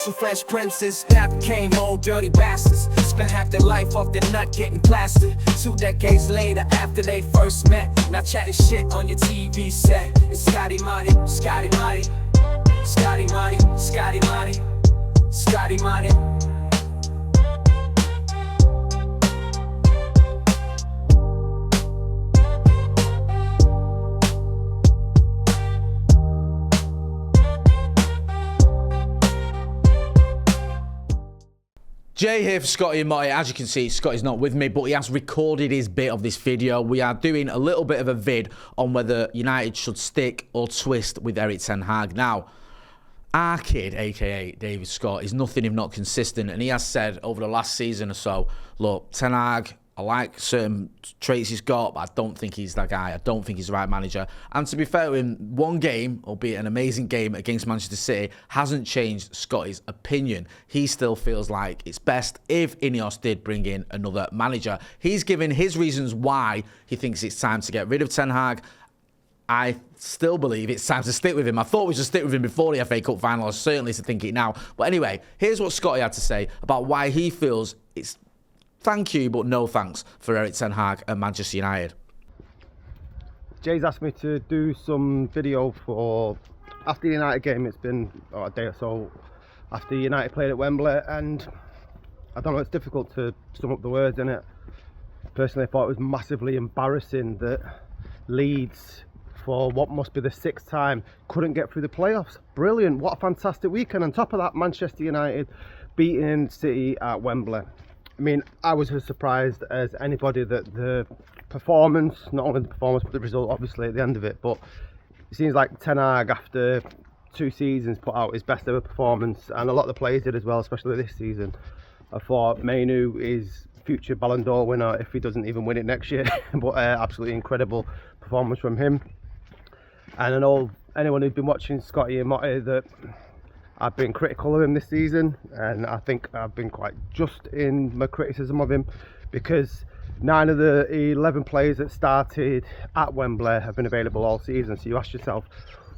Some French princes that became old dirty bastards. Spent half their life off their nut getting plastered. 2 decades later after they first met, now chatting shit on your TV set. It's Scotty Motty, Scotty Motty, Scotty Motty, Scotty Motty, Scotty Motty. Jay here for Scotty and Motty. As you can see, Scotty's not with me, but he has recorded his bit of this video. We are doing a little bit of a vid on whether United should stick or twist with Erik Ten Hag. Now, our kid, aka David Scott, is nothing if not consistent, and he has said over the last season or so, look, Ten Hag, I like certain traits he's got, but I don't think he's that guy. I don't think he's the right manager. And to be fair, in one game, albeit an amazing game against Manchester City, hasn't changed Scotty's opinion. He still feels like it's best if INEOS did bring in another manager. He's given his reasons why he thinks it's time to get rid of Ten Hag. I still believe it's time to stick with him. I thought we should stick with him before the FA Cup final. I certainly to think it now. But anyway, here's what Scotty had to say about why he feels it's thank you, but no thanks for Erik Ten Hag at Manchester United. Jay's asked me to do some video for after the United game. It's been a day or so after United played at Wembley, and I don't know, it's difficult to sum up the words in it. Personally, I thought it was massively embarrassing that Leeds, for what must be the 6th time, couldn't get through the playoffs. Brilliant, what a fantastic weekend. On top of that, Manchester United beating City at Wembley. I mean, I was as surprised as anybody that the performance, not only the performance, but the result, obviously, at the end of it. But it seems like Ten Hag, after 2 seasons, put out his best ever performance, and a lot of the players did as well, especially this season. I thought Mainu is future Ballon d'Or winner if he doesn't even win it next year. But absolutely incredible performance from him. And I know anyone who's been watching Scotty and Motty that I've been critical of him this season, and I think I've been quite just in my criticism of him, because 9 of the 11 players that started at Wembley have been available all season. So you ask yourself,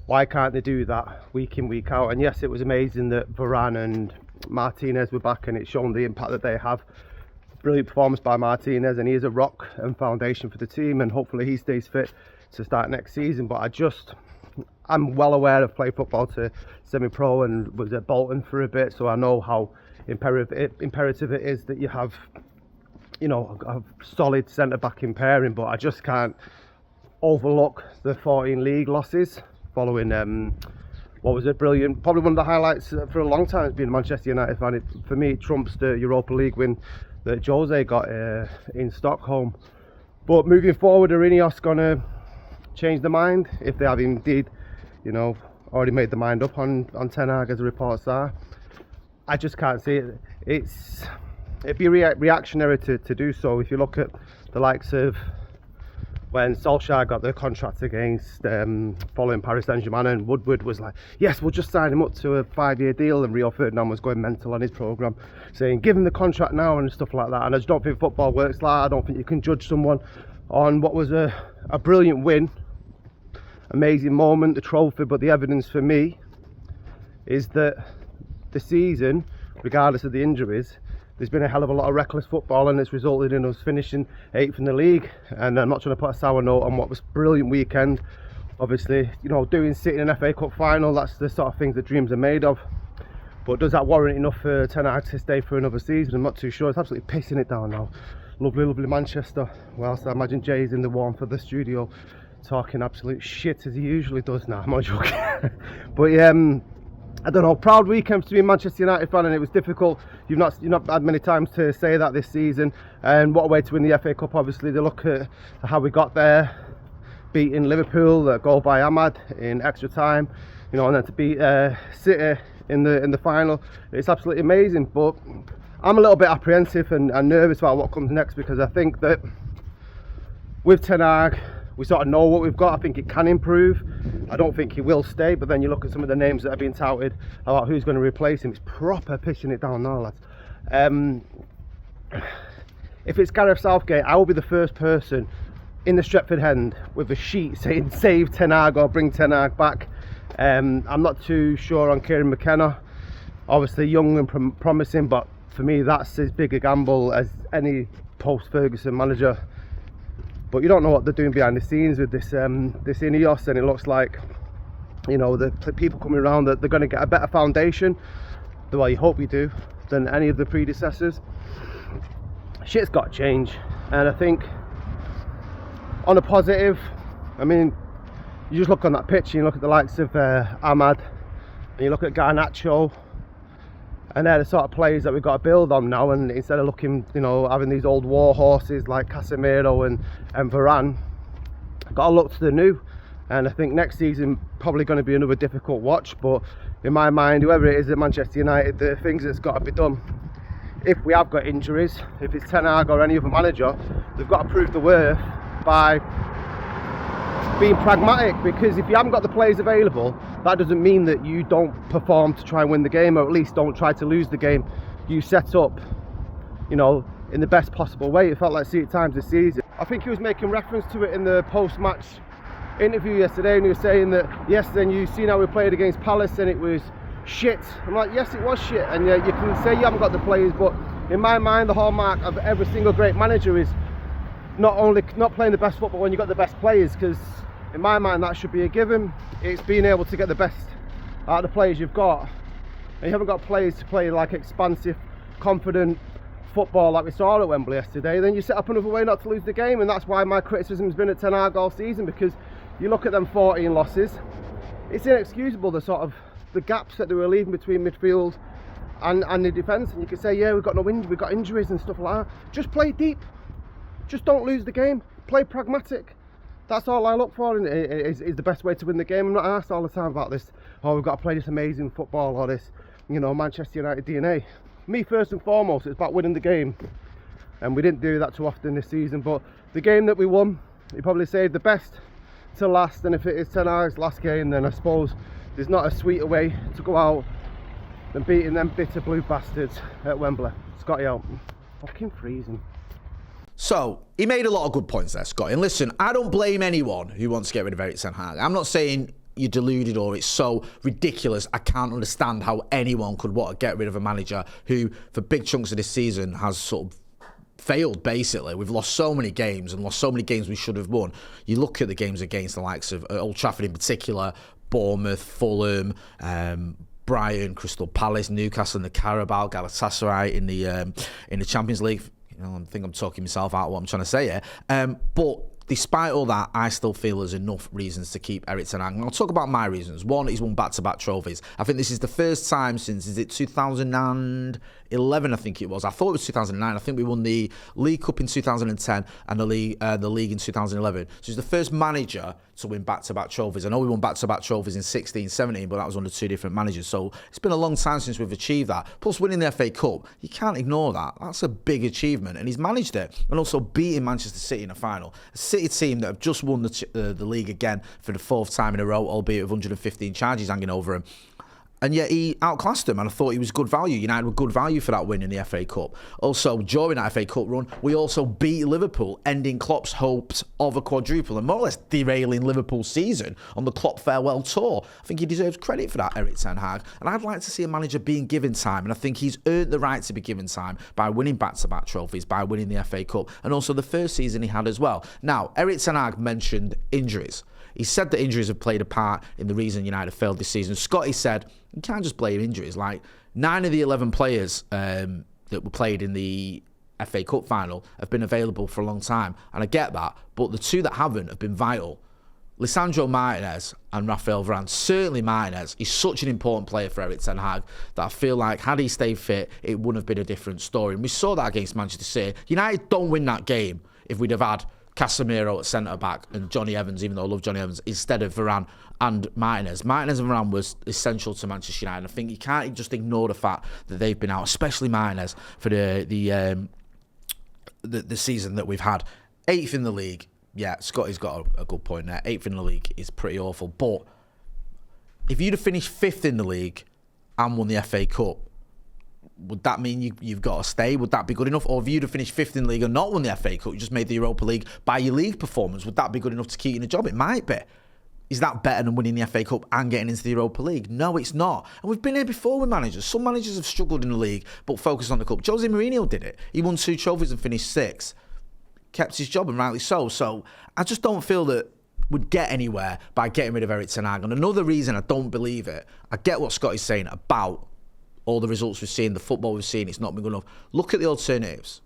why can't they do that week in, week out? And yes, it was amazing that Varane and Martinez were back, and it's shown the impact that they have. Brilliant performance by Martinez, and he is a rock and foundation for the team, and hopefully he stays fit to start next season. But I'm well aware of playing football to semi-pro and was at Bolton for a bit, so I know how imperative it is that you have, you know, a solid centre-back pairing. But I just can't overlook the 14 league losses following what was a brilliant, probably one of the highlights for a long time has been Manchester United fan. For me, it trumps the Europa League win that Jose got in Stockholm. But moving forward, are INEOS going to change their mind, if they have indeed, you know, already made the mind up on Ten Hag, as the reports are? I just can't see it. It'd be reactionary to do so. If you look at the likes of when Solskjaer got the contract against following Paris Saint-Germain, and Woodward was like, yes, we'll just sign him up to a 5-year deal, and Rio Ferdinand was going mental on his programme, saying give him the contract now and stuff like that. And I just don't think football works like that. I don't think you can judge someone on what was a brilliant win, amazing moment, the trophy. But the evidence for me is that the season, regardless of the injuries, there's been a hell of a lot of reckless football, and it's resulted in us finishing 8th in the league. And I'm not trying to put a sour note on what was a brilliant weekend. Obviously, you know, doing City in an FA Cup final, that's the sort of things that dreams are made of. But does that warrant enough for Ten Hag to stay for another season? I'm not too sure. It's absolutely pissing it down now. Lovely, lovely Manchester. Whilst I imagine Jay's in the warmth of the studio talking absolute shit as he usually does now. I'm not joking. But yeah, I don't know, proud weekend to be a Manchester United fan, and it was difficult. You've not had many times to say that this season, and what a way to win the FA Cup. Obviously, they look at how we got there, beating Liverpool, a goal by Ahmad in extra time, you know, and then to beat City in the final. It's absolutely amazing. But I'm a little bit apprehensive and nervous about what comes next, because I think that with Ten Hag, we sort of know what we've got. I think it can improve. I don't think he will stay, but then you look at some of the names that have been touted about who's going to replace him. It's proper pissing it down now, lads. If it's Gareth Southgate, I will be the first person in the Stretford End with a sheet saying save Ten Hag or bring Ten Hag back. I'm not too sure on Kieran McKenna. obviously young and promising, but for me that's as big a gamble as any post-Ferguson manager. But you don't know what they're doing behind the scenes with this this INEOS, and it looks like, you know, the people coming around that they're going to get a better foundation, well, you hope you do, than any of the predecessors. Shit's got to change, and I think on a positive, I mean, you just look on that pitch and you look at the likes of Ahmad, and you look at Garnacho, and they're the sort of players that we've got to build on now. And instead of looking, you know, having these old war horses like Casemiro and Varane, got to look to the new. And I think next season probably going to be another difficult watch, but in my mind, whoever it is at Manchester United, the things that's got to be done, if we have got injuries, if it's Ten Hag or any other manager, they've got to prove the worth by being pragmatic, because if you haven't got the players available, that doesn't mean that you don't perform to try and win the game, or at least don't try to lose the game. You set up, you know, in the best possible way. It felt like at times this season. I think he was making reference to it in the post-match interview yesterday, and he was saying that yesterday, and you've seen how we played against Palace and it was shit. I'm like, yes, it was shit, and you can say you haven't got the players, but in my mind, the hallmark of every single great manager is not playing the best football when you've got the best players, because in my mind that should be a given. It's being able to get the best out of the players you've got, and you haven't got players to play like expansive, confident football like we saw at Wembley yesterday. Then you set up another way not to lose the game, and that's why my criticism has been at Ten Hag all season, because you look at them 14 losses, it's inexcusable, the gaps that they were leaving between midfield and the defence. And you can say, yeah, we've got injuries and stuff like that. Just play deep, just don't lose the game, play pragmatic. That's all I look for, and is the best way to win the game. I'm not asked all the time about this, oh, we've got to play this amazing football, or this, you know, Manchester United DNA. Me, first and foremost, it's about winning the game, and we didn't do that too often this season. But the game that we won, you probably saved the best to last, and if it is Ten Hag's last game, then I suppose there's not a sweeter way to go out than beating them bitter blue bastards at Wembley. Scotty out. Fucking freezing. So, he made a lot of good points there, Scotty. And listen, I don't blame anyone who wants to get rid of Erik Ten Hag. I'm not saying you're deluded or it's so ridiculous. I can't understand how anyone could want to get rid of a manager who, for big chunks of this season, has sort of failed, basically. We've lost so many games, and lost so many games we should have won. You look at the games against the likes of Old Trafford in particular, Bournemouth, Fulham, Brighton, Crystal Palace, Newcastle in the Carabao, Galatasaray in the Champions League. You know, I think I'm talking myself out of what I'm trying to say here. But despite all that, I still feel there's enough reasons to keep Erik Ten Hag. And I'll talk about my reasons. One, he's won back-to-back trophies. I think this is the first time since, is it 2011, I think it was. I thought it was 2009. I think we won the League Cup in 2010 and the league in 2011. So he's the first manager to win back-to-back trophies. I know we won back-to-back trophies in 16, 17, but that was under two different managers. So it's been a long time since we've achieved that. Plus winning the FA Cup, you can't ignore that. That's a big achievement, and he's managed it. And also beating Manchester City in a final. A City team that have just won the league again for the fourth time in a row, albeit with 115 charges hanging over him. And yet he outclassed them, and I thought he was good value. United were good value for that win in the FA Cup. Also, during that FA Cup run, we also beat Liverpool, ending Klopp's hopes of a quadruple and more or less derailing Liverpool's season on the Klopp farewell tour. I think he deserves credit for that, Erik Ten Hag. And I'd like to see a manager being given time, and I think he's earned the right to be given time by winning back-to-back trophies, by winning the FA Cup, and also the first season he had as well. Now, Erik Ten Hag mentioned injuries. He said that injuries have played a part in the reason United failed this season. Scotty said, you can't just blame injuries. Like, 9 of the 11 players that were played in the FA Cup final have been available for a long time. And I get that, but the two that haven't have been vital. Lisandro Martinez and Rafael Varane. Certainly Martinez. He's such an important player for Erik Ten Hag that I feel like had he stayed fit, it wouldn't have been a different story. And we saw that against Manchester City. United don't win that game if we'd have had Casemiro at centre-back and Johnny Evans, even though I love Johnny Evans, instead of Varane and Martinez. Martinez and Varane was essential to Manchester United. I think you can't just ignore the fact that they've been out, especially Martinez, for the season that we've had. 8th in the league. Yeah, Scotty's got a good point there. 8th in the league is pretty awful. But if you'd have finished 5th in the league and won the FA Cup, would that mean you've got to stay? Would that be good enough? Or if you'd have finished 5th in the league and not won the FA Cup, you just made the Europa League by your league performance, would that be good enough to keep you in a job? It might be. Is that better than winning the FA Cup and getting into the Europa League? No, it's not. And we've been here before with managers. Some managers have struggled in the league, but focused on the cup. Jose Mourinho did it. He won 2 trophies and finished 6th. Kept his job, and rightly so. So I just don't feel that we'd get anywhere by getting rid of Erik ten Hag. And another reason I don't believe it, I get what Scotty's saying about all the results we've seen, the football we've seen, it's not been good enough. Look at the alternatives.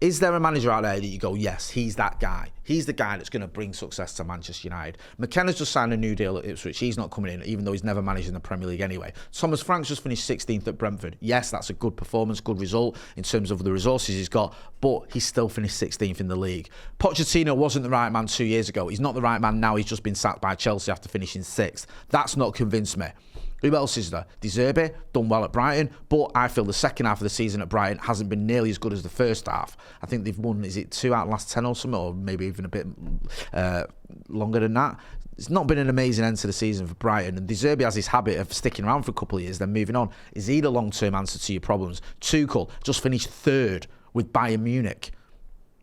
Is there a manager out there that you go, yes, he's that guy. He's the guy that's going to bring success to Manchester United. McKenna's just signed a new deal at Ipswich. He's not coming in, even though he's never managed in the Premier League anyway. Thomas Frank's just finished 16th at Brentford. Yes, that's a good performance, good result in terms of the resources he's got, but he's still finished 16th in the league. Pochettino wasn't the right man 2 years ago. He's not the right man now. He's just been sacked by Chelsea after finishing 6th. That's not convinced me. Who else is there? De Zerbi, done well at Brighton, but I feel the second half of the season at Brighton hasn't been nearly as good as the first half. I think they've won, is it 2 out of the last 10 or something, or maybe even a bit longer than that. It's not been an amazing end to the season for Brighton, and De Zerbi has this habit of sticking around for a couple of years, then moving on. Is he the long-term answer to your problems? Tuchel just finished 3rd with Bayern Munich.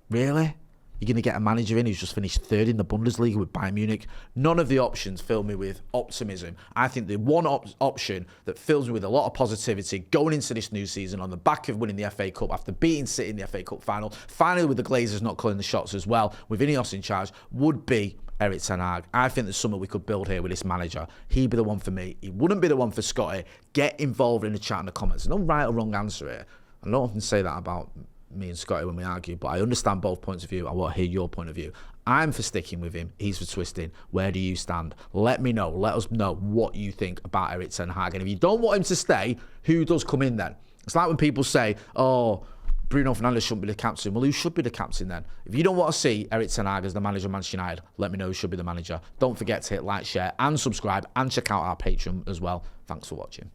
Really? You're going to get a manager in who's just finished 3rd in the Bundesliga with Bayern Munich? None of the options fill me with optimism. I think the one option that fills me with a lot of positivity going into this new season on the back of winning the FA Cup after beating City in the FA Cup final, finally with the Glazers not calling the shots as well, with INEOS in charge, would be Erik ten Hag. I think there's something we could build here with this manager. He'd be the one for me. He wouldn't be the one for Scotty. Get involved in the chat in the comments. There's no right or wrong answer here. I don't often say that about me and Scotty when we argue, but I understand both points of view. I want to hear your point of view. I'm for sticking with him. He's for twisting. Where do you stand? Let me know. Let us know what you think about Erik ten Hag. And if you don't want him to stay, who does come in then? It's like when people say, oh, Bruno Fernandes shouldn't be the captain. Well, who should be the captain then? If you don't want to see Erik ten Hag as the manager of Manchester United, let me know who should be the manager. Don't forget to hit like, share and subscribe, and check out our Patreon as well. Thanks for watching.